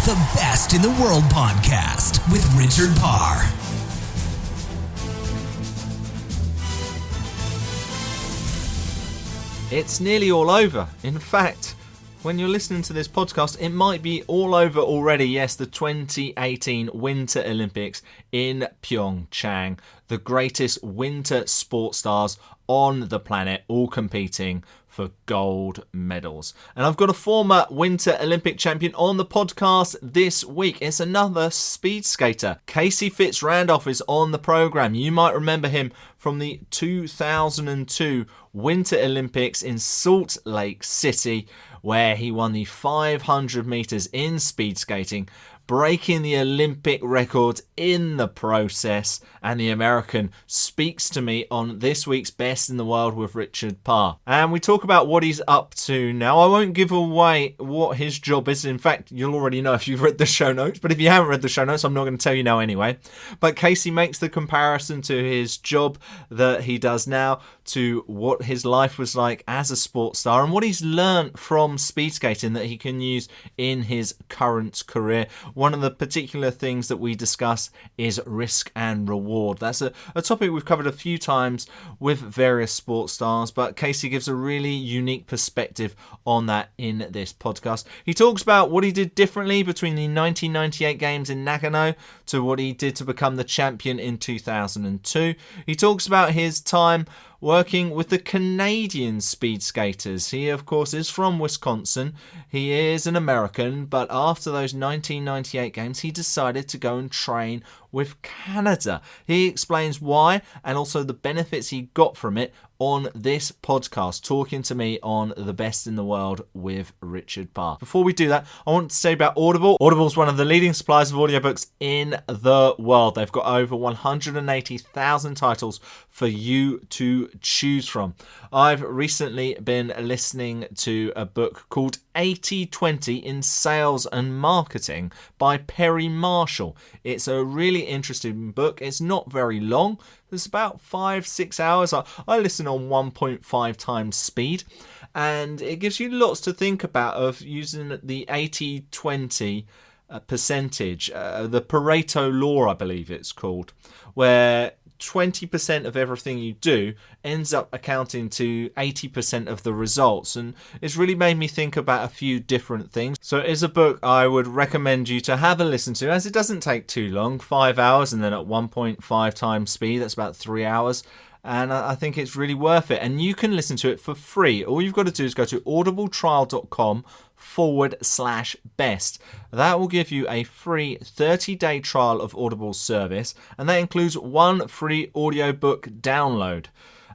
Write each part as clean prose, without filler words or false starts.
The Best in the World podcast with Richard Parr. It's nearly all over. In fact, when you're listening to this podcast, it might be all over already. Yes, the 2018 Winter Olympics in Pyeongchang. The greatest winter sports stars on the planet, all competing for gold medals. And I've got a former Winter Olympic champion on the podcast this week. It's another speed skater. FitzRandolph is on the program. You might remember him from the 2002 Winter Olympics in Salt Lake City, where he won the 500 meters in speed skating, breaking the Olympic record in the process. And the American speaks to me on this week's Best in the World with Richard Parr. And we talk about what he's up to now. I won't give away what his job is. In fact, you'll already know if you've read the show notes. But if you haven't read the show notes, I'm not going to tell you now anyway. But Casey makes the comparison to his job that he does now to what his life was like as a sports star and what he's learned from speed skating that he can use in his current career. One of the particular things that we discuss is risk and reward. That's a topic we've covered a few times with various sports stars, but Casey gives a really unique perspective on that in this podcast. He talks about what he did differently between the 1998 games in Nagano to what he did to become the champion in 2002. He talks about his time working with the Canadian speed skaters. He, of course, is from Wisconsin. He is an American, but after those 1998 games, he decided to go and train with Canada. He explains why and also the benefits he got from it on this podcast, talking to me on The Best in the World with Richard Parr. Before we do that, I want to say about Audible. Audible is one of the leading suppliers of audiobooks in the world. They've got over 180,000 titles for you to choose from. I've recently been listening to a book called 80/20 in Sales and Marketing by Perry Marshall. It's a really interesting book. It's not very long. It's about 5-6 hours. I listen on 1.5 times speed, and it gives you lots to think about of using the 80/20 percentage, the Pareto law, I believe it's called, where 20% of everything you do ends up accounting to 80% of the results, and it's really made me think about a few different things. So it is a book I would recommend you to have a listen to, as it doesn't take too long, 5 hours, and then at 1.5 times speed, that's about 3 hours. And I think it's really worth it. And you can listen to it for free. All you've got to do is go to audibletrial.com/best. That will give you a free 30-day trial of Audible's service. And that includes one free audiobook download.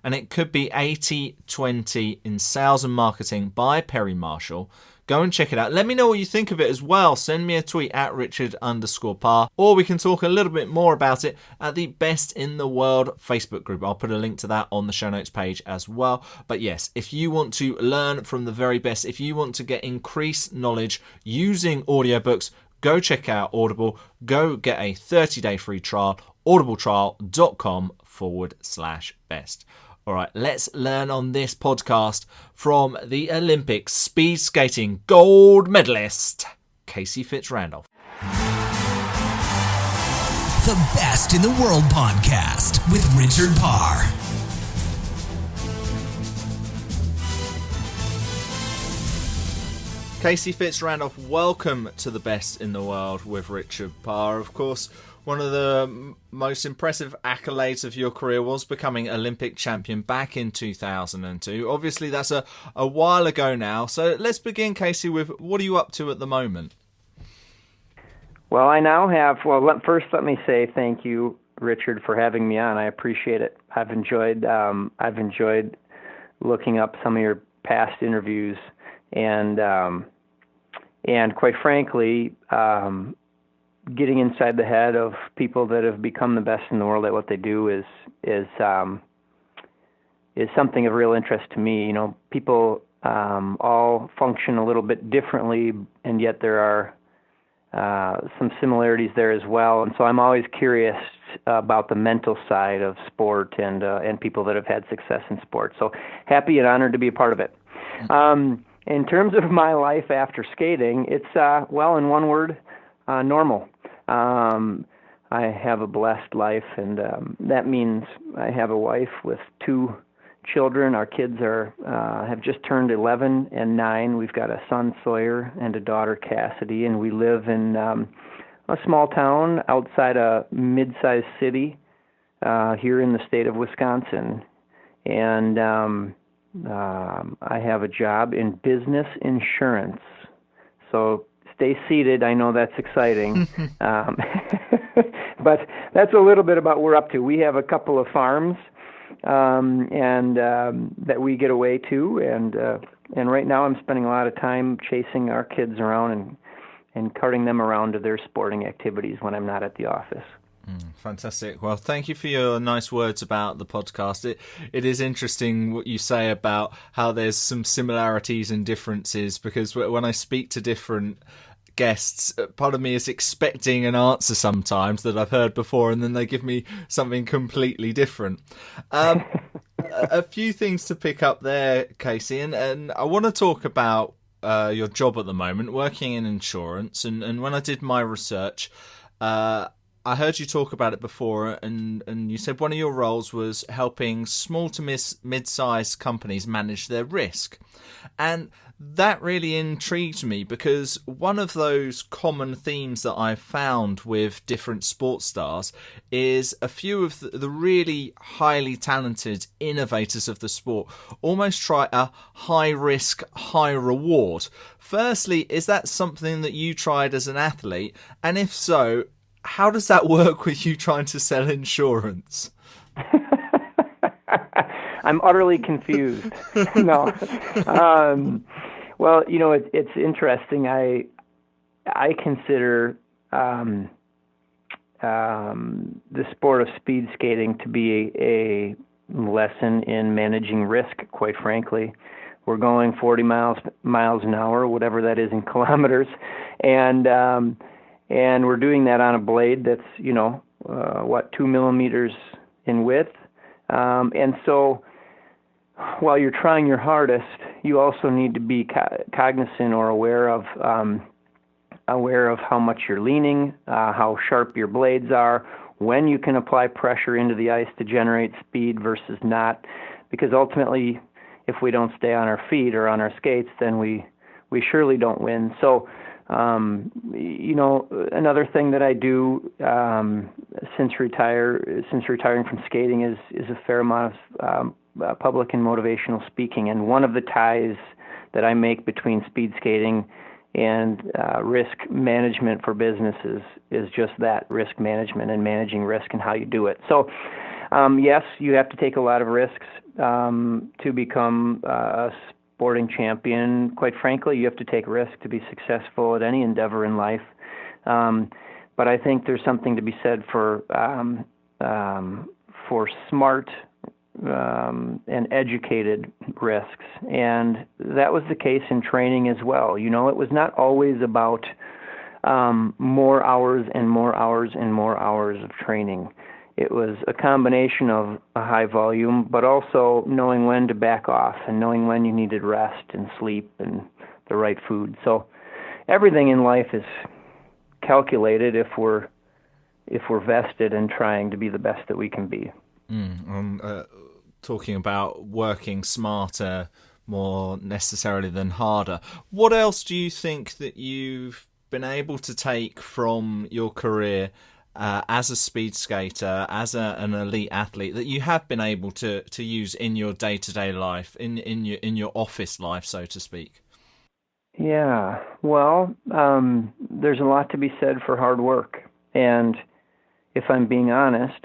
And it could be 80/20 in Sales and Marketing by Perry Marshall. Go and check it out. Let me know what you think of it as well. Send me a tweet at Richard_Parr, or we can talk a little bit more about it at the Best in the World Facebook group. I'll put a link to that on the show notes page as well. But yes, if you want to learn from the very best, if you want to get increased knowledge using audiobooks, go check out Audible. Go get a 30-day free trial, audibletrial.com/best. All right, let's learn on this podcast from the Olympic speed skating gold medalist, FitzRandolph. The Best in the World podcast with Richard Parr. FitzRandolph, welcome to the Best in the World with Richard Parr. Of course, one of the most impressive accolades of your career was becoming Olympic champion back in 2002. Obviously, that's a while ago now. So let's begin, Casey, with what are you up to at the moment? Well, I now have, first let me say thank you, Richard, for having me on. I appreciate it. I've enjoyed looking up some of your past interviews, and quite frankly, getting inside the head of people that have become the best in the world at what they do is something of real interest to me. You know, people all function a little bit differently, and yet there are some similarities there as well. And so I'm always curious about the mental side of sport and people that have had success in sport. So happy and honored to be a part of it. In terms of my life after skating, it's, in one word, normal. I have a blessed life, and that means I have a wife with 2 children. Our kids have just turned 11 and 9. We've got a son, Sawyer, and a daughter, Cassidy, and we live in a small town outside a mid-sized city here in the state of Wisconsin. And I have a job in business insurance. So stay seated. I know that's exciting. But that's a little bit about what we're up to. We have a couple of farms and that we get away to, and right now I'm spending a lot of time chasing our kids around and carting them around to their sporting activities when I'm not at the office. Fantastic. Well, thank you for your nice words about the podcast. It is interesting what you say about how there's some similarities and differences, because when I speak to different guests, part of me is expecting an answer sometimes that I've heard before, and then they give me something completely different. A few things to pick up there, Casey, and I want to talk about your job at the moment, working in insurance. And when I did my research, I heard you talk about it before, and you said one of your roles was helping small to mid-sized companies manage their risk. And that really intrigued me, because one of those common themes that I've found with different sports stars is a few of the really highly talented innovators of the sport almost try a high risk, high reward. Firstly, is that something that you tried as an athlete? And if so, how does that work with you trying to sell insurance? I'm utterly confused. No. Well, it's interesting. I consider the sport of speed skating to be a lesson in managing risk, quite frankly. We're going 40 miles an hour, whatever that is in kilometers, and we're doing that on a blade that's 2 millimeters in width, and so while you're trying your hardest, you also need to be cognizant or aware of how much you're leaning, how sharp your blades are, when you can apply pressure into the ice to generate speed versus not, because ultimately, if we don't stay on our feet or on our skates, then we surely don't win. So, another thing that I do since retiring from skating is a fair amount of public and motivational speaking, and one of the ties that I make between speed skating and risk management for businesses is just that, risk management and managing risk and how you do it. So, yes, you have to take a lot of risks to become a sporting champion. Quite frankly, you have to take risk to be successful at any endeavor in life. But I think there's something to be said for smart and educated risks, and that was the case in training as well. It was not always about more hours and more hours and more hours of training. It was a combination of a high volume, but also knowing when to back off and knowing when you needed rest and sleep and the right food. So everything in life is calculated if we're vested in trying to be the best that we can be. Talking about working smarter more necessarily than harder, what else do you think that you've been able to take from your career as a speed skater, as an elite athlete, that you have been able to use in your day-to-day life, in your office life, so to speak? Yeah, well, there's a lot to be said for hard work. And if I'm being honest,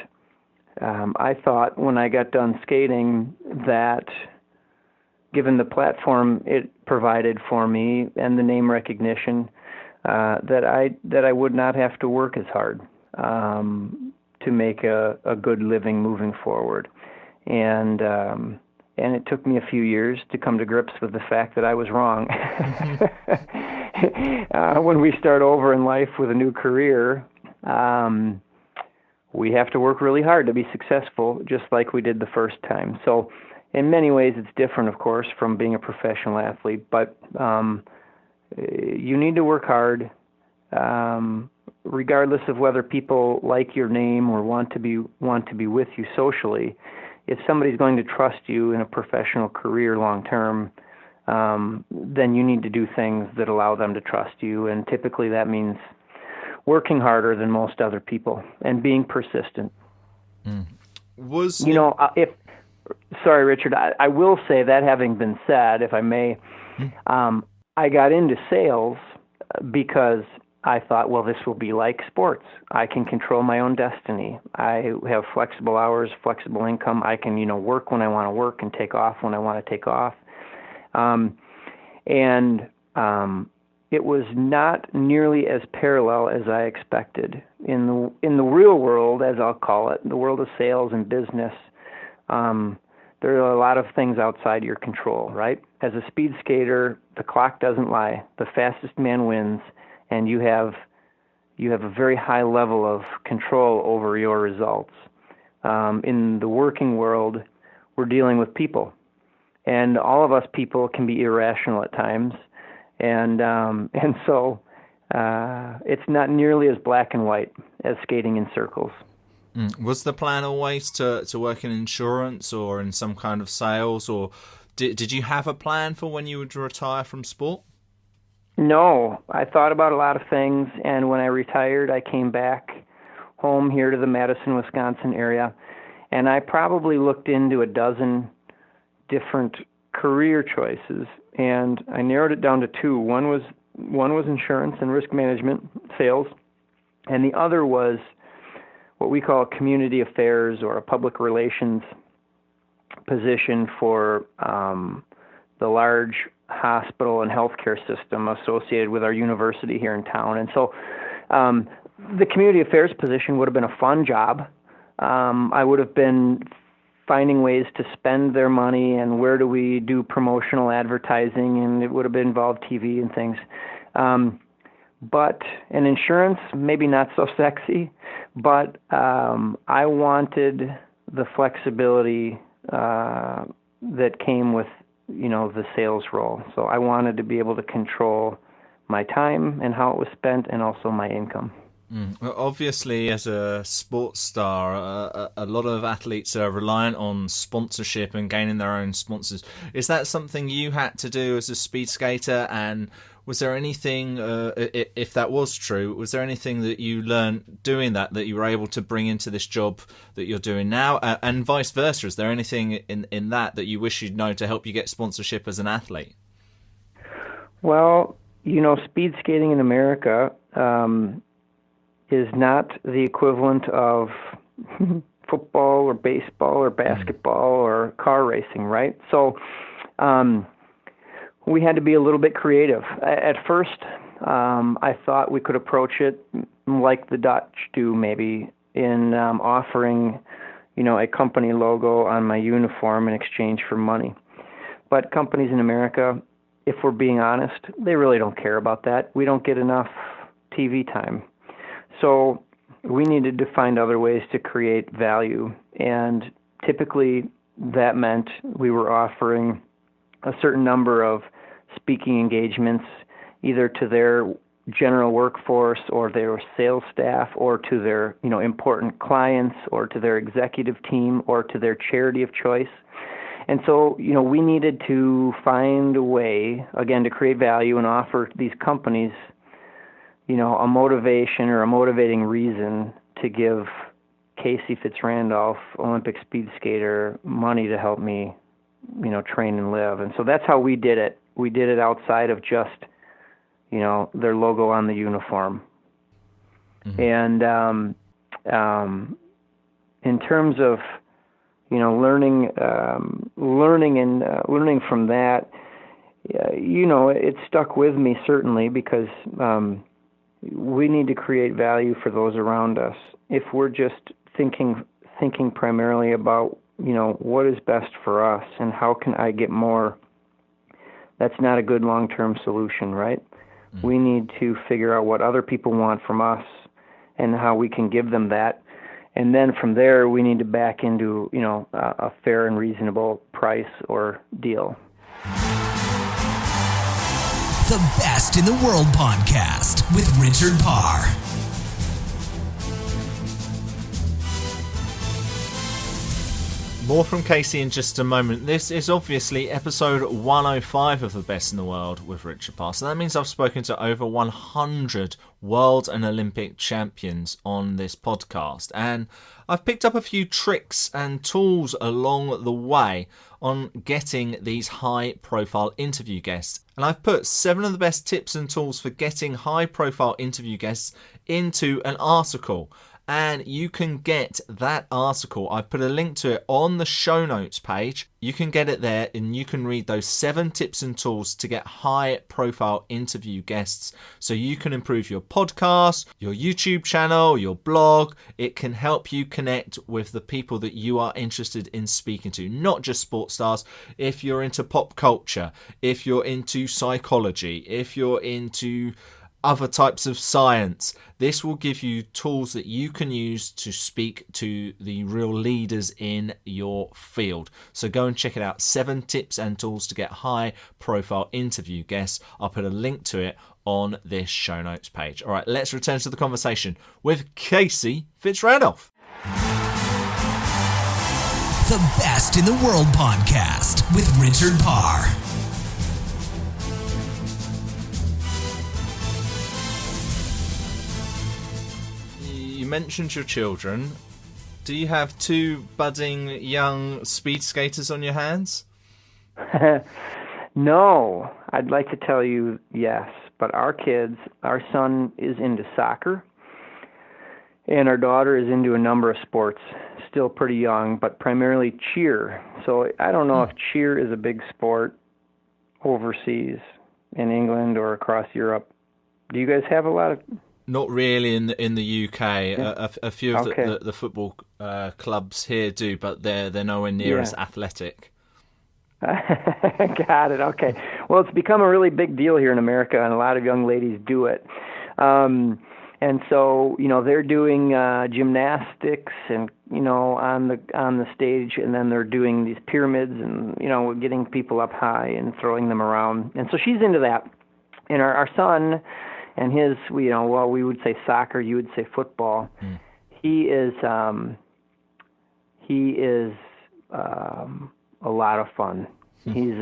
I thought when I got done skating that, given the platform it provided for me and the name recognition, that I would not have to work as hard to make a good living moving forward. And it took me a few years to come to grips with the fact that I was wrong. When we start over in life with a new career, we have to work really hard to be successful, just like we did the first time. So in many ways, it's different, of course, from being a professional athlete, but you need to work hard. regardless of whether people like your name or want to be with you socially, if somebody's going to trust you in a professional career long term, then you need to do things that allow them to trust you. And typically that means working harder than most other people and being persistent. Sorry, Richard, I will say that, having been said, if I may, I got into sales because I thought, well, this will be like sports. I can control my own destiny. I have flexible hours, flexible income. I can, work when I want to work and take off when I want to take off. It was not nearly as parallel as I expected. In the real world, as I'll call it, the world of sales and business, there are a lot of things outside your control, right? As a speed skater, the clock doesn't lie. The fastest man wins, and you have a very high level of control over your results. In the working world, we're dealing with people, and all of us people can be irrational at times, and so it's not nearly as black and white as skating in circles. Was the plan always to work in insurance or in some kind of sales, or did you have a plan for when you would retire from sport? No, I thought about a lot of things, and when I retired, I came back home here to the Madison, Wisconsin area, and I probably looked into a dozen different career choices, and I narrowed it down to two. One was insurance and risk management, sales, and the other was what we call community affairs, or a public relations position for the large hospital and healthcare system associated with our university here in town. And so the community affairs position would have been a fun job. I would have been finding ways to spend their money and where do we do promotional advertising, and it would have involved TV and things. But in insurance, maybe not so sexy, but I wanted the flexibility that came with, the sales role. So I wanted to be able to control my time and how it was spent, and also my income. Well, obviously, as a sports star, a lot of athletes are reliant on sponsorship and gaining their own sponsors. Is that something you had to do as a speed skater? And was there anything, if that was true, was there anything that you learned doing that you were able to bring into this job that you're doing now? And vice versa, is there anything in that you wish you'd know to help you get sponsorship as an athlete? Well, speed skating in America is not the equivalent of football or baseball or basketball or car racing, right? So we had to be a little bit creative. At first, I thought we could approach it like the Dutch do, maybe, in offering, a company logo on my uniform in exchange for money. But companies in America, if we're being honest, they really don't care about that. We don't get enough TV time. So we needed to find other ways to create value, and typically that meant we were offering a certain number of speaking engagements, either to their general workforce or their sales staff, or to their important clients, or to their executive team, or to their charity of choice. And so we needed to find a way, again, to create value and offer these companies a motivation or a motivating reason to give Casey FitzRandolph, Olympic speed skater, money to help me, train and live. And so that's how we did it. We did it outside of just, their logo on the uniform. Mm-hmm. And in terms of, learning from that, it stuck with me certainly, because we need to create value for those around us. If we're just thinking primarily about, what is best for us and how can I get more, that's not a good long-term solution, right? Mm-hmm. We need to figure out what other people want from us and how we can give them that. And then from there, we need to back into, a fair and reasonable price or deal. The Best in the World podcast with Richard Parr. More from Casey in just a moment. This is obviously episode 105 of The Best in the World with Richard Parr. So that means I've spoken to over 100 world and Olympic champions on this podcast. And I've picked up a few tricks and tools along the way on getting these high-profile interview guests. And I've put 7 of the best tips and tools for getting high-profile interview guests into an article. And you can get that article. I've put a link to it on the show notes page. You can get it there and you can read those 7 tips and tools to get high profile interview guests so you can improve your podcast, your YouTube channel, your blog. It can help you connect with the people that you are interested in speaking to, not just sports stars. If you're into pop culture, if you're into psychology, if you're into other types of science, this will give you tools that you can use to speak to the real leaders in your field. So go and check it out. 7 tips and tools to get high profile interview guests. I'll put a link to it on this show notes page. All right, let's return to the conversation with Casey FitzRandolph. The Best in the World podcast with Richard Parr. You mentioned your children. Do you have 2 budding young speed skaters on your hands? No, I'd like to tell you yes, but our son is into soccer, and our daughter is into a number of sports, still pretty young, but primarily cheer. So I don't know if cheer is a big sport overseas in England or across Europe. Do you guys have a lot of... Not really in the UK. Yeah. A few of Okay. the football clubs here do, but they're nowhere near as athletic. Got it. Okay. Well, it's become a really big deal here in America, and a lot of young ladies do it. And so, they're doing gymnastics and, on the stage, and then they're doing these pyramids and, getting people up high and throwing them around. And so she's into that. And our son and his, we would say soccer, you would say football. He is a lot of fun. He's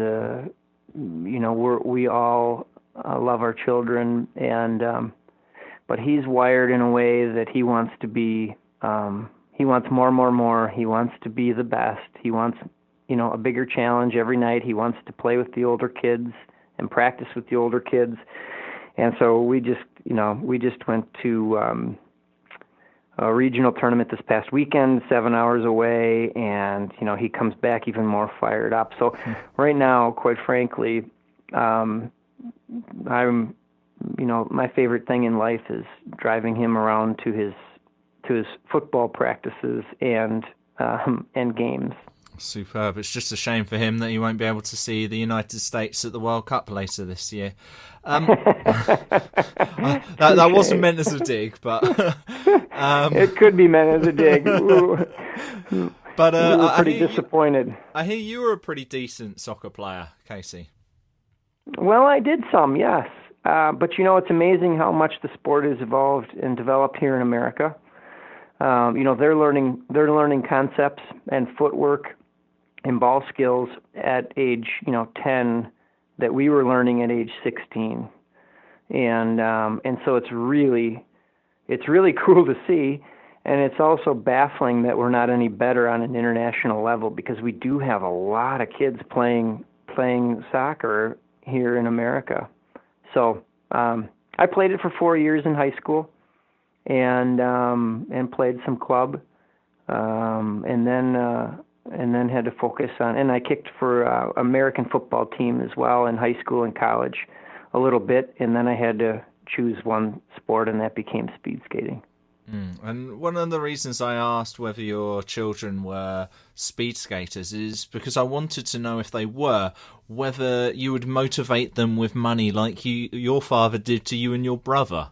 we all love our children, and but he's wired in a way that he wants to be. He wants more. He wants to be the best. He wants, a bigger challenge every night. He wants to play with the older kids and practice with the older kids. And so we just went to a regional tournament this past weekend, 7 hours away, and, he comes back even more fired up. So right now, quite frankly, I'm, my favorite thing in life is driving him around to his football practices and games. Superb. It's just a shame for him that he won't be able to see the United States at the World Cup later this year. That wasn't meant as a dig, but it could be meant as a dig. But we were pretty disappointed. I hear you were a pretty decent soccer player, Casey. Well, I did some, yes. But it's amazing how much the sport has evolved and developed here in America. They're learning concepts and footwork and ball skills at age 10 that we were learning at age 16, and so it's really cool to see, and it's also baffling that we're not any better on an international level, because we do have a lot of kids playing soccer here in America. So I played it for 4 years in high school, and played some club, and then had to focus on, and I kicked for American football team as well in high school and college a little bit, and then I had to choose one sport, and that became speed skating. And one of the reasons I asked whether your children were speed skaters is because I wanted to know, if they were, whether you would motivate them with money like your father did to you and your brother.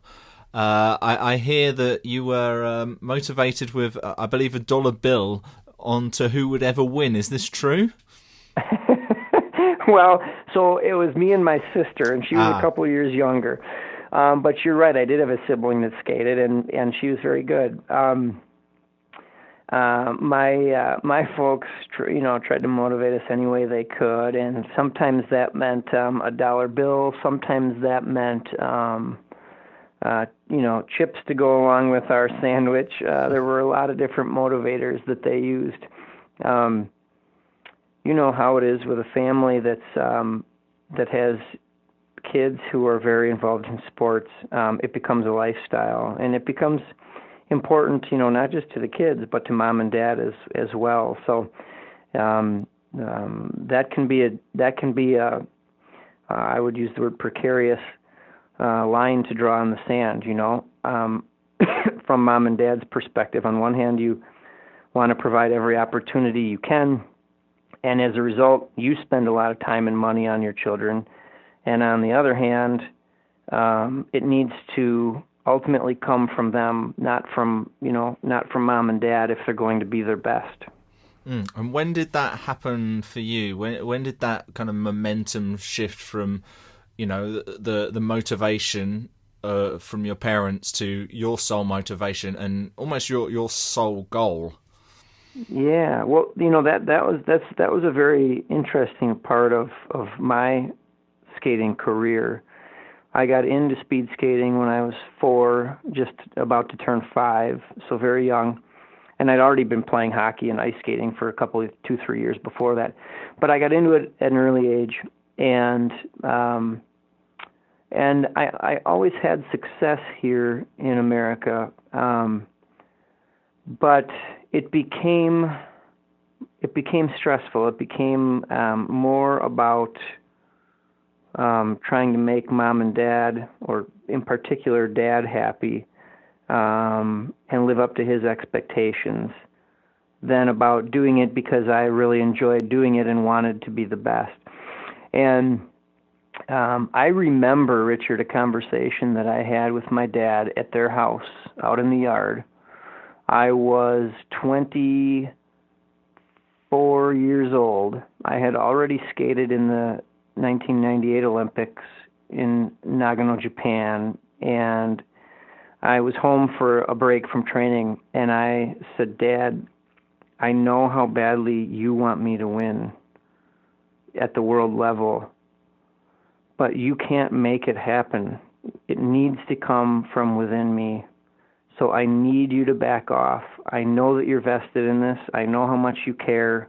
I hear that you were motivated with, I believe, a dollar bill onto who would ever win. Is this true? Well, so it was me and my sister, and she was a couple of years younger. But you're right, I did have a sibling that skated, and she was very good. my folks, tried to motivate us any way they could, and sometimes that meant a dollar bill. Sometimes that meant chips to go along with our sandwich. There were a lot of different motivators that they used. You know how it is with a family that has kids who are very involved in sports. It becomes a lifestyle, and it becomes important, not just to the kids, but to mom and dad as well. So that can be a I would use the word precarious line to draw in the sand. From mom and dad's perspective. On one hand, you want to provide every opportunity you can, and as a result, you spend a lot of time and money on your children. And on the other hand, it needs to ultimately come from them, not from mom and dad if they're going to be their best. And when did that happen for you? When did that kind of momentum shift from, the motivation from your parents to your sole motivation and almost your sole goal? Yeah, well, that was a very interesting part of my skating career. I got into speed skating when I was 4, just about to turn 5, so very young. And I'd already been playing hockey and ice skating for 2-3 years before that. But I got into it at an early age, and I always had success here in America. But it became stressful. It became more about trying to make mom and dad, or in particular dad, happy, and live up to his expectations, than about doing it because I really enjoyed doing it and wanted to be the best. And I remember, Richard, a conversation that I had with my dad at their house out in the yard. I was 24 years old. I had already skated in the 1998 Olympics in Nagano, Japan, and I was home for a break from training, and I said, "Dad, I know how badly you want me to win at the world level, but you can't make it happen. It needs to come from within me. So I need you to back off. I know that you're vested in this. I know how much you care,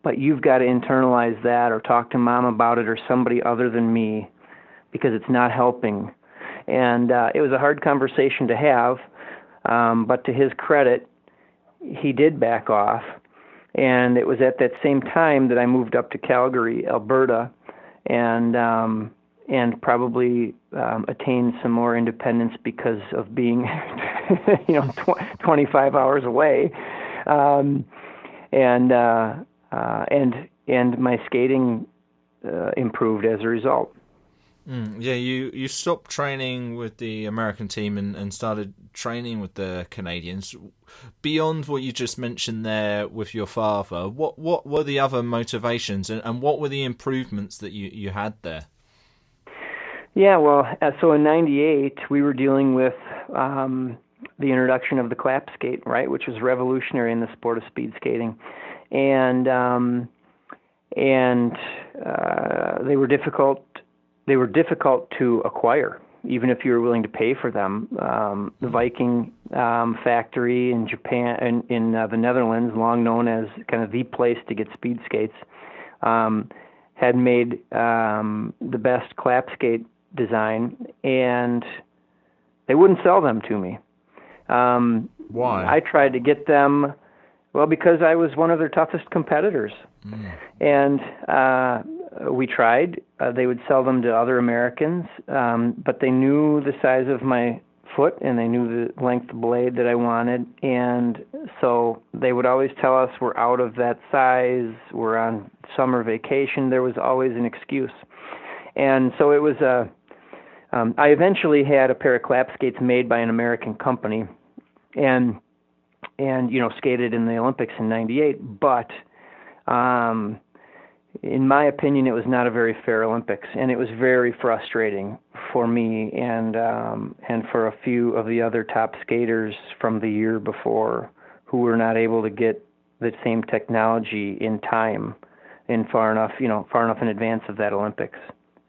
but you've got to internalize that or talk to mom about it or somebody other than me, because it's not helping." And it was a hard conversation to have, but to his credit, he did back off. And it was at that same time that I moved up to Calgary, Alberta, and probably attained some more independence because of being 25 hours away, and my skating improved as a result. Yeah, you stopped training with the American team and started training with the Canadians. Beyond what you just mentioned there with your father, what were the other motivations and what were the improvements that you had there? Yeah, well, so in '98 we were dealing with the introduction of the clap skate, right, which was revolutionary in the sport of speed skating, and they were difficult. They were difficult to acquire, even if you were willing to pay for them. The Viking factory in Japan, in the Netherlands, long known as kind of the place to get speed skates, had made the best clap skate design, and they wouldn't sell them to me. Why? I tried to get them, well, because I was one of their toughest competitors. And we tried. They would sell them to other Americans, but they knew the size of my foot and they knew the length of blade that I wanted, and so they would always tell us, "We're out of that size, we're on summer vacation." There was always an excuse. And so it was I eventually had a pair of clap skates made by an American company and skated in the Olympics in '98, but in my opinion, it was not a very fair Olympics, and it was very frustrating for me and for a few of the other top skaters from the year before, who were not able to get the same technology in time, in far enough in advance of that Olympics.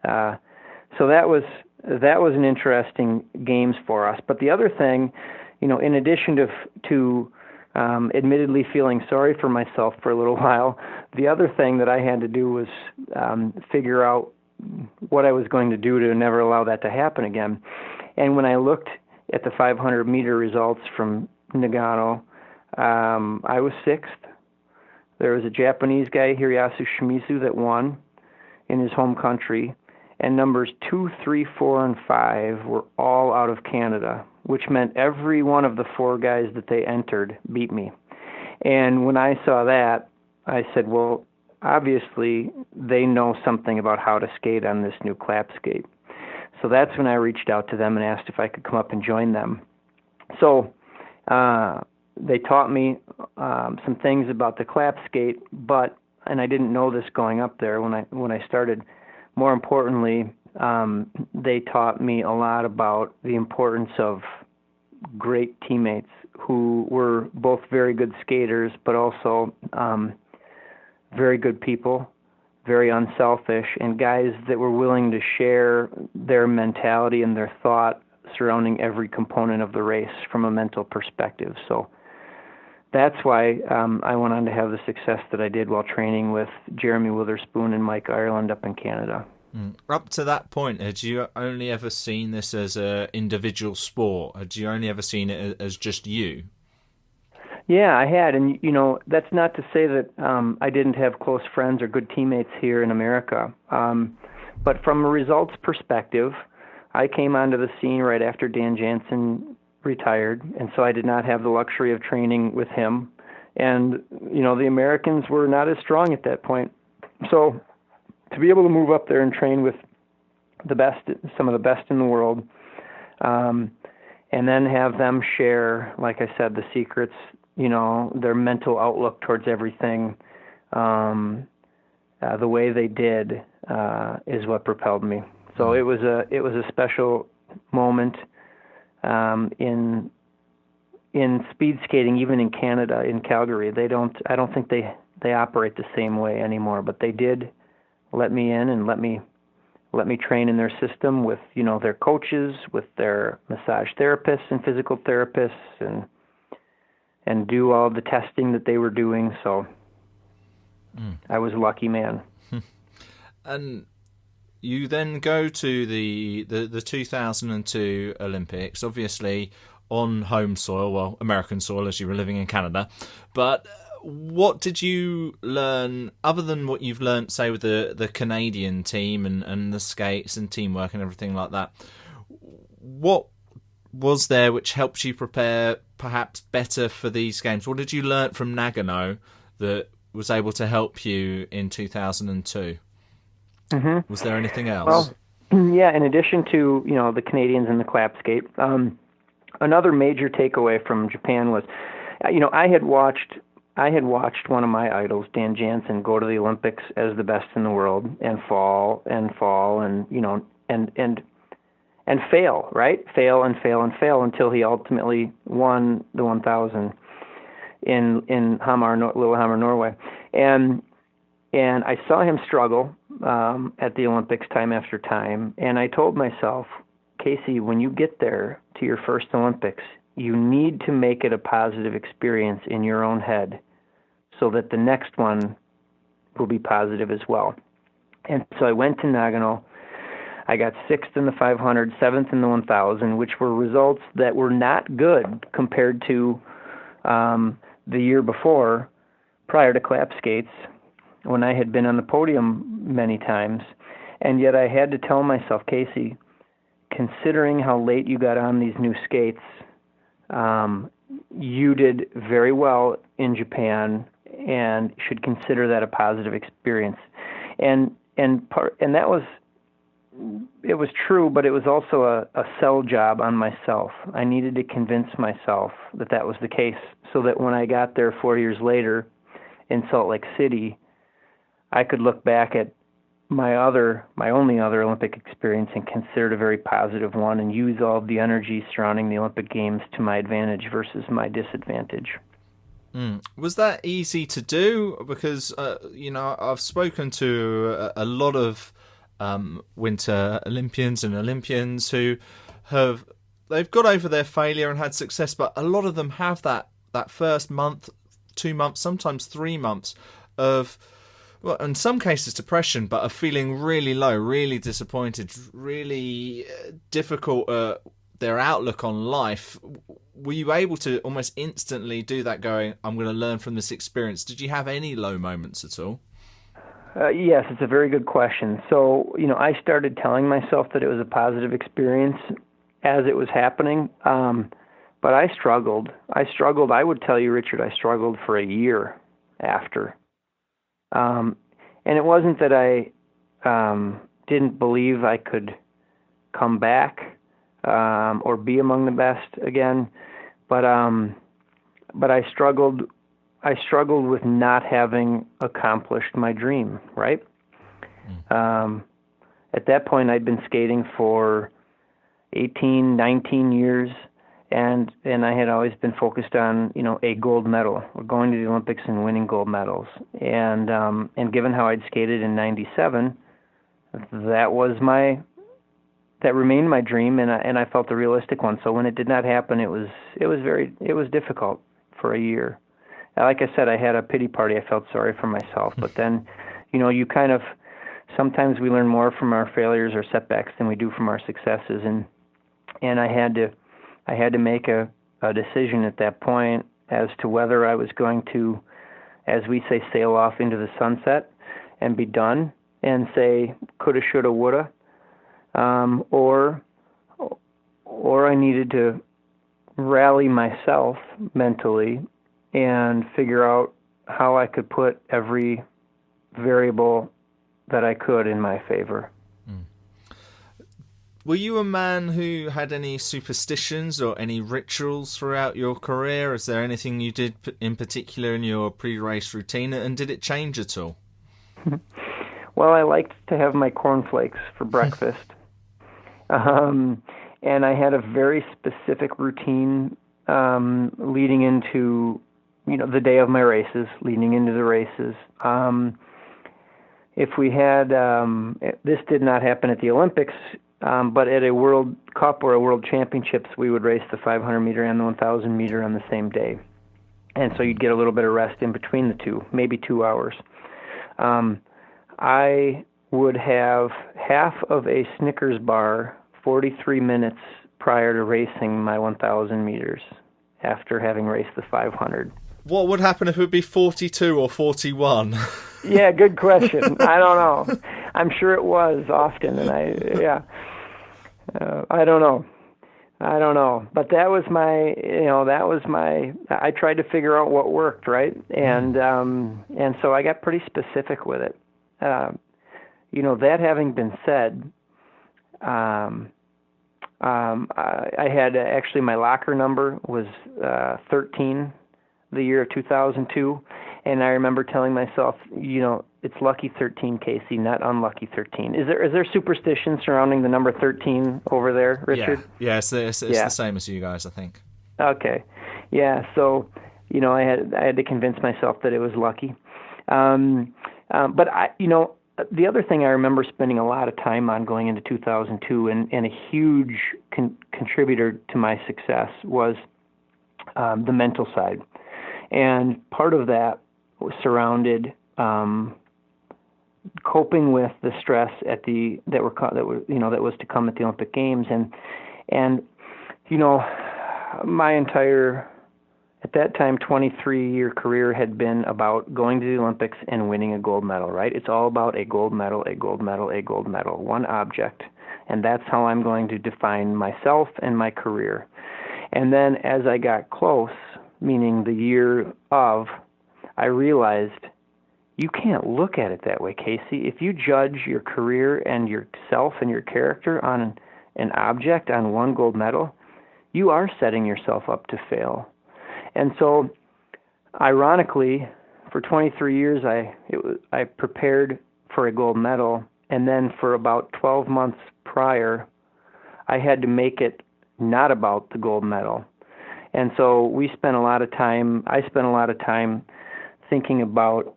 So that was an interesting games for us. But the other thing, in addition to admittedly feeling sorry for myself for a little while, the other thing that I had to do was figure out what I was going to do to never allow that to happen again. And when I looked at the 500-meter results from Nagano, I was sixth. There was a Japanese guy, Hiroyasu Shimizu, that won in his home country, and numbers 2, 3, 4, and 5 were all out of Canada, which meant every one of the 4 guys that they entered beat me. And when I saw that, I said, well, obviously they know something about how to skate on this new clap skate. So that's when I reached out to them and asked if I could come up and join them. So they taught me some things about the clap skate, and I didn't know this going up there when I started. More importantly, they taught me a lot about the importance of great teammates who were both very good skaters, but also very good people, very unselfish, and guys that were willing to share their mentality and their thought surrounding every component of the race from a mental perspective. So that's why I went on to have the success that I did while training with Jeremy Witherspoon and Mike Ireland up in Canada. Up to that point, had you only ever seen this as an individual sport? Had you only ever seen it as just you? Yeah, I had. And, that's not to say that I didn't have close friends or good teammates here in America. But from a results perspective, I came onto the scene right after Dan Jansen retired, and so I did not have the luxury of training with him. And, the Americans were not as strong at that point. So to be able to move up there and train with the best, some of the best in the world, and then have them share, like I said, the secrets, their mental outlook towards everything, the way they did, is what propelled me. So it was a special moment in speed skating, even in Canada, in Calgary. I don't think they operate the same way anymore, but they did let me in and let me train in their system with, their coaches, with their massage therapists and physical therapists, and do all the testing that they were doing. So I was a lucky man. And you then go to the 2002 Olympics, obviously on home soil, well, American soil, as you were living in Canada. But what did you learn, other than what you've learned, say, with the Canadian team and the skates and teamwork and everything like that? What was there which helped you prepare perhaps better for these games? What did you learn from Nagano that was able to help you in 2002? Mm-hmm. Was there anything else? Well, yeah, in addition to, the Canadians and the clap skate, another major takeaway from Japan was, I had watched one of my idols, Dan Jansen, go to the Olympics as the best in the world and fall and fail, right? Fail until he ultimately won the 1,000 in Hamar, Lillehammer, Norway. And I saw him struggle at the Olympics time after time, and I told myself, Casey, when you get there to your first Olympics, you need to make it a positive experience in your own head so that the next one will be positive as well. And so I went to Nagano. I got sixth in the 500, seventh in the 1,000, which were results that were not good compared to the year before, prior to clap skates, when I had been on the podium many times. And yet I had to tell myself, Casey, considering how late you got on these new skates, you did very well in Japan and should consider that a positive experience. And that was, it was true, but it was also a sell job on myself. I needed to convince myself that that was the case, so that when I got there 4 years later in Salt Lake City, I could look back at my only other Olympic experience and consider it a very positive one, and use all of the energy surrounding the Olympic Games to my advantage versus my disadvantage. Was that easy to do? Because, I've spoken to a lot of Winter Olympians and Olympians who they've got over their failure and had success, but a lot of them have that first month, 2 months, sometimes 3 months of, well, in some cases depression, but of feeling really low, really disappointed, really difficult their outlook on life. Were you able to almost instantly do that, going, I'm going to learn from this experience? Did you have any low moments at all? Yes, it's a very good question. So, I started telling myself that it was a positive experience as it was happening, but I struggled. I would tell you, Richard, I struggled for a year after. And it wasn't that I didn't believe I could come back or be among the best again, but I struggled with not having accomplished my dream, right? At that point, I'd been skating for 18, 19 years, and I had always been focused on, a gold medal, or going to the Olympics and winning gold medals. And given how I'd skated in '97, that remained my dream, and I felt a realistic one. So when it did not happen, it was difficult for a year. Like I said, I had a pity party. I felt sorry for myself. But then, you kind of, sometimes we learn more from our failures or setbacks than we do from our successes. And I had to make a decision at that point as to whether I was going to, as we say, sail off into the sunset and be done and say coulda, shoulda, woulda, or I needed to rally myself mentally and figure out how I could put every variable that I could in my favor. Were you a man who had any superstitions or any rituals throughout your career? Is there anything you did in particular in your pre-race routine, and did it change at all? Well, I liked to have my cornflakes for breakfast. And I had a very specific routine leading into, the day of my races, leading into the races. If we had, this did not happen at the Olympics, but at a World Cup or a World Championships, we would race the 500 meter and the 1,000 meter on the same day. And so you'd get a little bit of rest in between the two, maybe 2 hours. I would have half of a Snickers bar 43 minutes prior to racing my 1,000 meters after having raced the 500. What would happen if it would be 42 or 41? Yeah, good question. I don't know. I'm sure it was often, and I don't know. But that was my, I tried to figure out what worked, right? And so I got pretty specific with it. That having been said, I had actually, my locker number was 13 the year of 2002, and I remember telling myself, it's lucky 13, Casey, not unlucky 13. Is there superstition surrounding the number 13 over there, Richard? Yeah, it's the same as you guys, I think. Okay, yeah. So, I had to convince myself that it was lucky, but the other thing I remember spending a lot of time on going into 2002, and a huge contributor to my success was the mental side. And part of that was surrounded coping with the stress that was to come at the Olympic Games, and my entire, at that time, 23-year career had been about going to the Olympics and winning a gold medal, right? It's all about a gold medal, a gold medal, a gold medal, one object. And that's how I'm going to define myself and my career. And then as I got close, meaning the year of, I realized you can't look at it that way, Casey. If you judge your career and yourself and your character on an object, on one gold medal, you are setting yourself up to fail. And so, ironically, for 23 years, I prepared for a gold medal, and then for about 12 months prior, I had to make it not about the gold medal. And so I spent a lot of time thinking about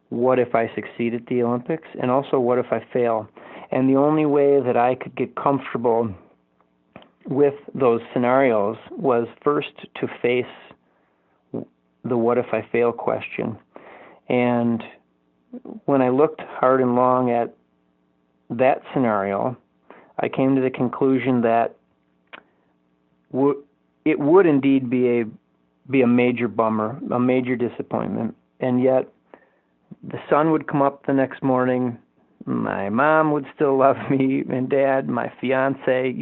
what if I succeed at the Olympics, and also what if I fail. And the only way that I could get comfortable with those scenarios was first to face the what if I fail question. And when I looked hard and long at that scenario, I came to the conclusion that it would indeed be a major bummer, a major disappointment, and yet the sun would come up the next morning, my mom would still love me, and Dad, my fiance,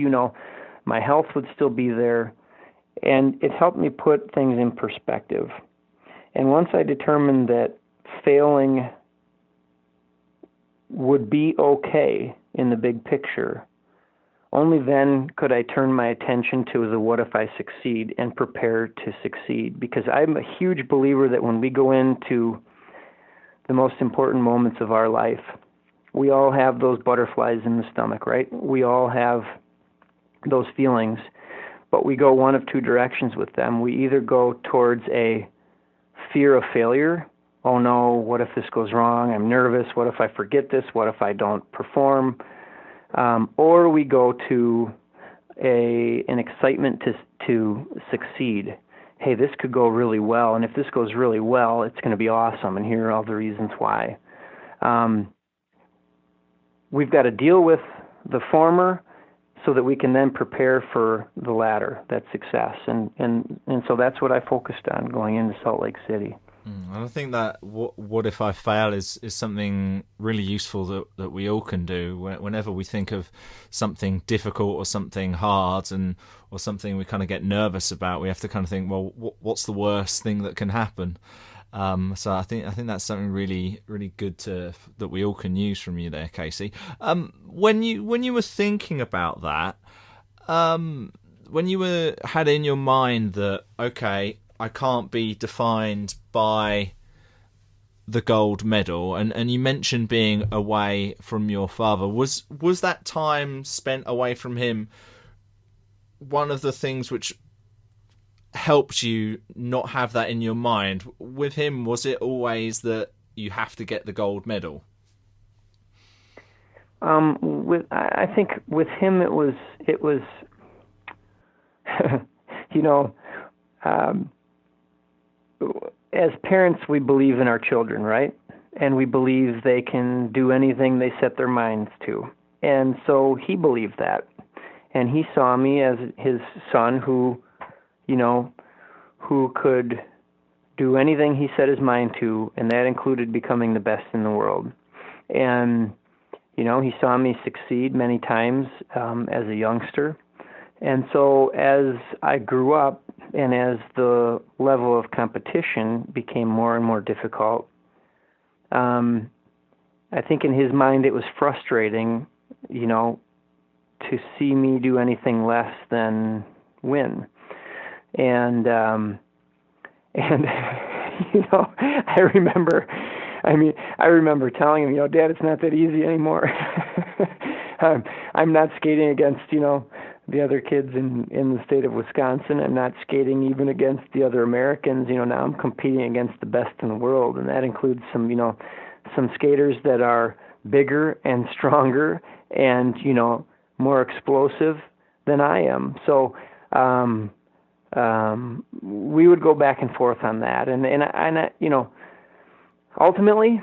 my health would still be there, and it helped me put things in perspective. And once I determined that failing would be okay in the big picture, only then could I turn my attention to the what if I succeed and prepare to succeed. Because I'm a huge believer that when we go into the most important moments of our life, we all have those butterflies in the stomach, right? We all have those feelings, but we go one of two directions with them. We either go towards a fear of failure. Oh no, what if this goes wrong? I'm nervous. What if I forget this? What if I don't perform? Or we go to an excitement to succeed. Hey, this could go really well, and if this goes really well, it's going to be awesome, and here are all the reasons why. We've got to deal with the former so that we can then prepare for the latter, that success. And so that's what I focused on going into Salt Lake City. And I think that what if I fail is something really useful that we all can do whenever we think of something difficult or something hard or something we kind of get nervous about. We have to kind of think, well, what's the worst thing that can happen? So I think that's something really, really good that we all can use from you there, Casey. When you were thinking about that, when you had in your mind that, okay, I can't be defined by the gold medal, and you mentioned being away from your father. Was that time spent away from him one of the things which helped you not have that in your mind? With him, was it always that you have to get the gold medal? I think with him it was as parents, we believe in our children, right? And we believe they can do anything they set their minds to. And so he believed that. And he saw me as his son who could do anything he set his mind to, and that included becoming the best in the world. And, he saw me succeed many times as a youngster. And so as I grew up, and as the level of competition became more and more difficult, I think in his mind it was frustrating, to see me do anything less than win. And I remember telling him, Dad, it's not that easy anymore. I'm not skating against, the other kids in the state of Wisconsin. I'm not skating even against the other Americans. Now I'm competing against the best in the world, and that includes some skaters that are bigger and stronger and, more explosive than I am. So we would go back and forth on that, and ultimately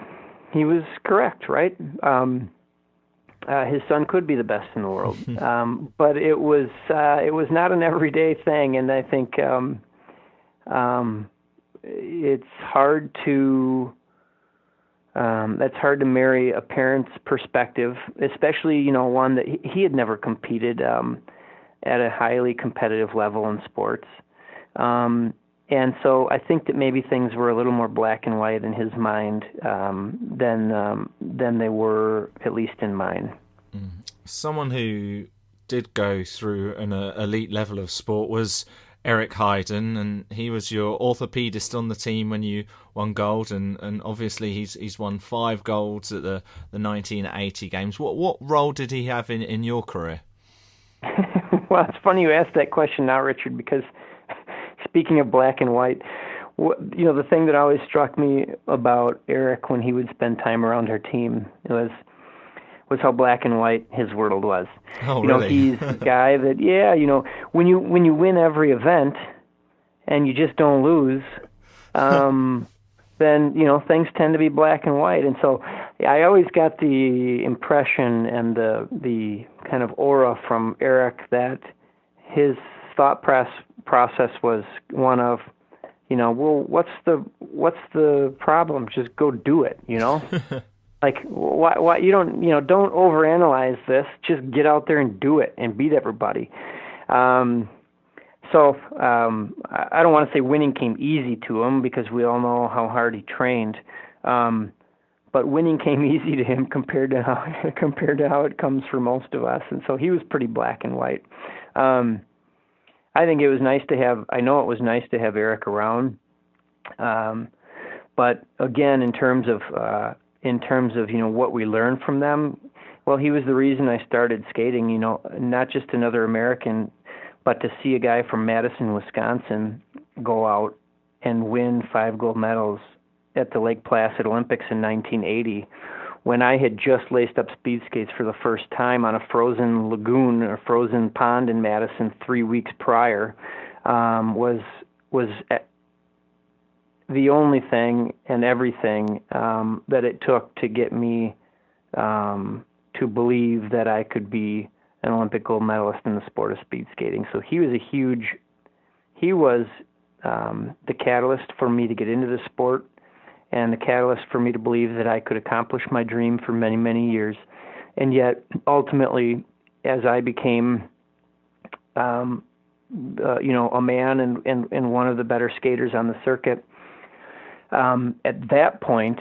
he was correct, right? His son could be the best in the world, but it was not an everyday thing, and I think it's hard to that's hard to marry a parent's perspective, especially one that he had never competed at a highly competitive level in sports, and so I think that maybe things were a little more black and white in his mind than they were, at least in mine. Someone who did go through an elite level of sport was Eric Hayden, and he was your orthopedist on the team when you won gold, and obviously he's won 5 golds at the 1980 games. What role did he have in your career? Well, it's funny you asked that question now, Richard, because speaking of black and white, the thing that always struck me about Eric when he would spend time around our team was how black and white his world was. Oh, really? He's a guy that, when you win every event and you just don't lose, then, things tend to be black and white. And so I always got the impression and the kind of aura from Eric that his thought process was one of, well, what's the problem? Just go do it, Like, why you don't overanalyze this. Just get out there and do it and beat everybody. So I don't want to say winning came easy to him because we all know how hard he trained. But winning came easy to him compared to how it comes for most of us. And so he was pretty black and white. I think it was nice to have. I know it was nice to have Eric around. But again, in terms of what we learned from them, well, he was the reason I started skating. Not just another American, but to see a guy from Madison, Wisconsin, go out and win 5 gold medals at the Lake Placid Olympics in 1980, when I had just laced up speed skates for the first time on a frozen lagoon or frozen pond in Madison 3 weeks prior, was the only thing and everything that it took to get me to believe that I could be an Olympic gold medalist in the sport of speed skating. So he was the catalyst for me to get into the sport and the catalyst for me to believe that I could accomplish my dream for many, many years. And yet, ultimately, as I became, a man and one of the better skaters on the circuit, at that point,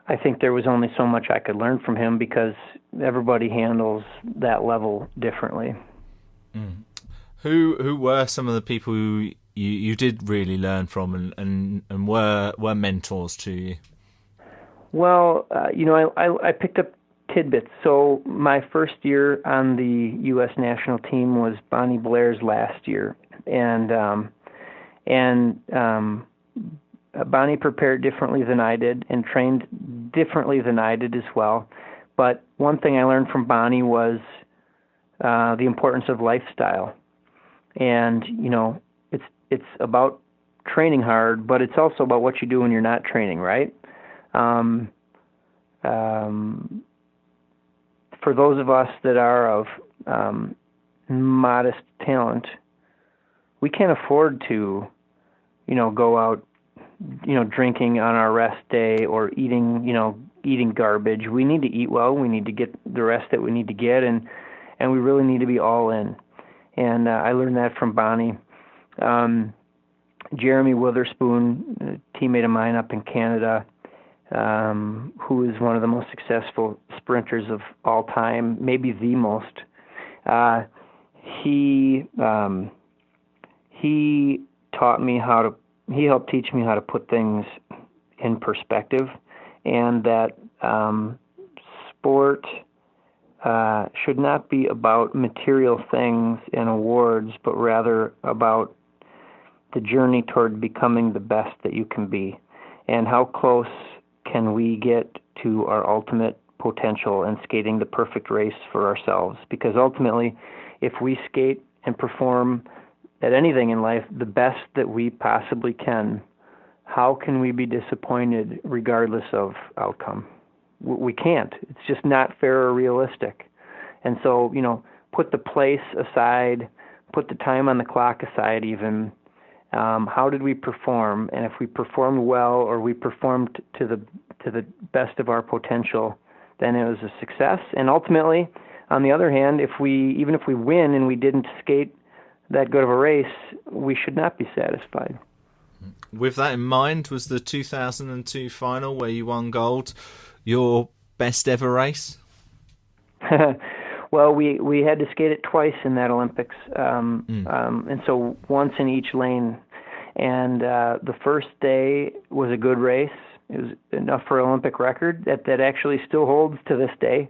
I think there was only so much I could learn from him because everybody handles that level differently. Mm. Who were some of the people who you did really learn from and were mentors to you? Well, I picked up tidbits. So my first year on the U.S. national team was Bonnie Blair's last year, and Bonnie prepared differently than I did and trained differently than I did as well. But one thing I learned from Bonnie was the importance of lifestyle. And, it's about training hard, but it's also about what you do when you're not training, right? For those of us that are of modest talent, we can't afford to, go out, drinking on our rest day or eating garbage. We need to eat well. We need to get the rest that we need to get, and we really need to be all in. And I learned that from Bonnie. Jeremy Witherspoon, a teammate of mine up in Canada, who is one of the most successful sprinters of all time, maybe the most. He helped teach me how to put things in perspective, and that sport should not be about material things and awards, but rather about the journey toward becoming the best that you can be, and how close can we get to our ultimate potential and skating the perfect race for ourselves. Because ultimately, if we skate and perform at anything in life the best that we possibly can, how can we be disappointed regardless of outcome? We can't. It's just not fair or realistic. And so, put the place aside, put the time on the clock aside even. How did we perform? And if we performed well or we performed to the best of our potential, then it was a success. And ultimately, on the other hand, even if we win and we didn't skate that good of a race, we should not be satisfied. With that in mind, was the 2002 final where you won gold your best ever race? Well, we had to skate it twice in that Olympics, and so once in each lane. And the first day was a good race. It was enough for an Olympic record that actually still holds to this day.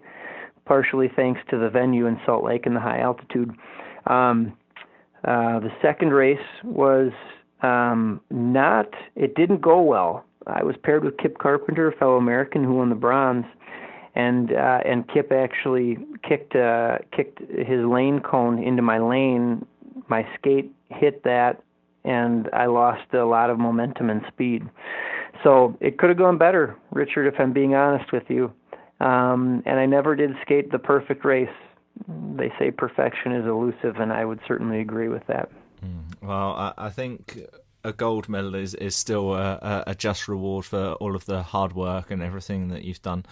partially thanks to the venue in Salt Lake and the high altitude. The second race was it didn't go well. I was paired with Kip Carpenter, a fellow American who won the bronze, and Kip actually kicked his lane cone into my lane. My skate hit that, and I lost a lot of momentum and speed. So it could have gone better, Richard, if I'm being honest with you. And I never did skate the perfect race. They say perfection is elusive, and I would certainly agree with that. Well, I think a gold medal is still a just reward for all of the hard work and everything that you've done.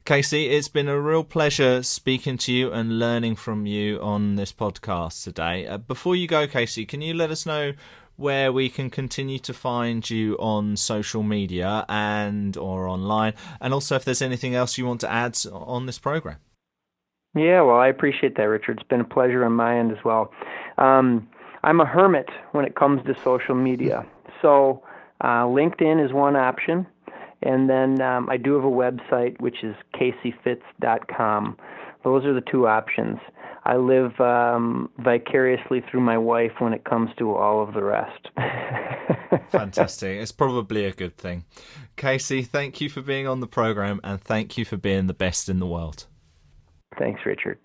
Casey, it's been a real pleasure speaking to you and learning from you on this podcast today. Before you go, Casey, can you let us know where we can continue to find you on social media and or online, and also if there's anything else you want to add on this program? Yeah, well, I appreciate that, Richard. It's been a pleasure on my end as well. I'm a hermit when it comes to social media. So LinkedIn is one option, and then I do have a website, which is caseyfitz.com. Those are the two options. I live vicariously through my wife when it comes to all of the rest. Fantastic. It's probably a good thing. Casey, thank you for being on the program, and thank you for being the best in the world. Thanks, Richard.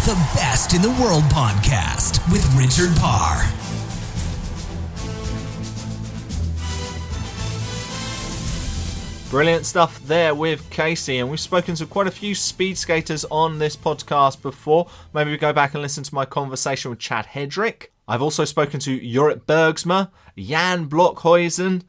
The Best in the World podcast with Richard Parr. Brilliant stuff there with Casey, and we've spoken to quite a few speed skaters on this podcast before. Maybe we go back and listen to my conversation with Chad Hedrick. I've also spoken to Jorrit Bergsma, Jan Blokhuizen,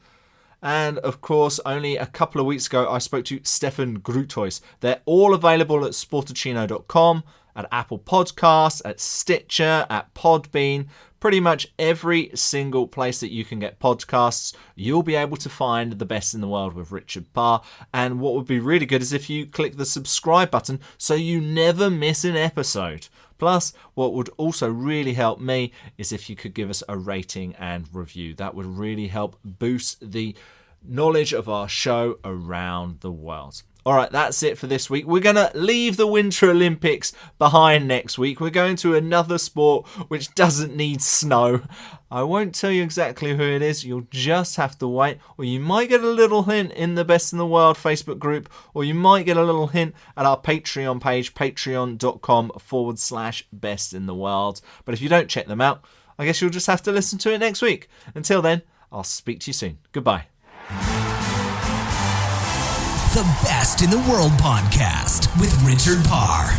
and of course, only a couple of weeks ago, I spoke to Stefan Groothuis. They're all available at sportacino.com, at Apple Podcasts, at Stitcher, at Podbean. Pretty much every single place that you can get podcasts, you'll be able to find The Best in the World with Richard Parr. And what would be really good is if you click the subscribe button so you never miss an episode. Plus, what would also really help me is if you could give us a rating and review. That would really help boost the knowledge of our show around the world. All right, that's it for this week. We're going to leave the Winter Olympics behind next week. We're going to another sport which doesn't need snow. I won't tell you exactly who it is. You'll just have to wait. Or you might get a little hint in the Best in the World Facebook group. Or you might get a little hint at our Patreon page, patreon.com/Best in the World. But if you don't check them out, I guess you'll just have to listen to it next week. Until then, I'll speak to you soon. Goodbye. The Best in the World podcast with Richard Parr.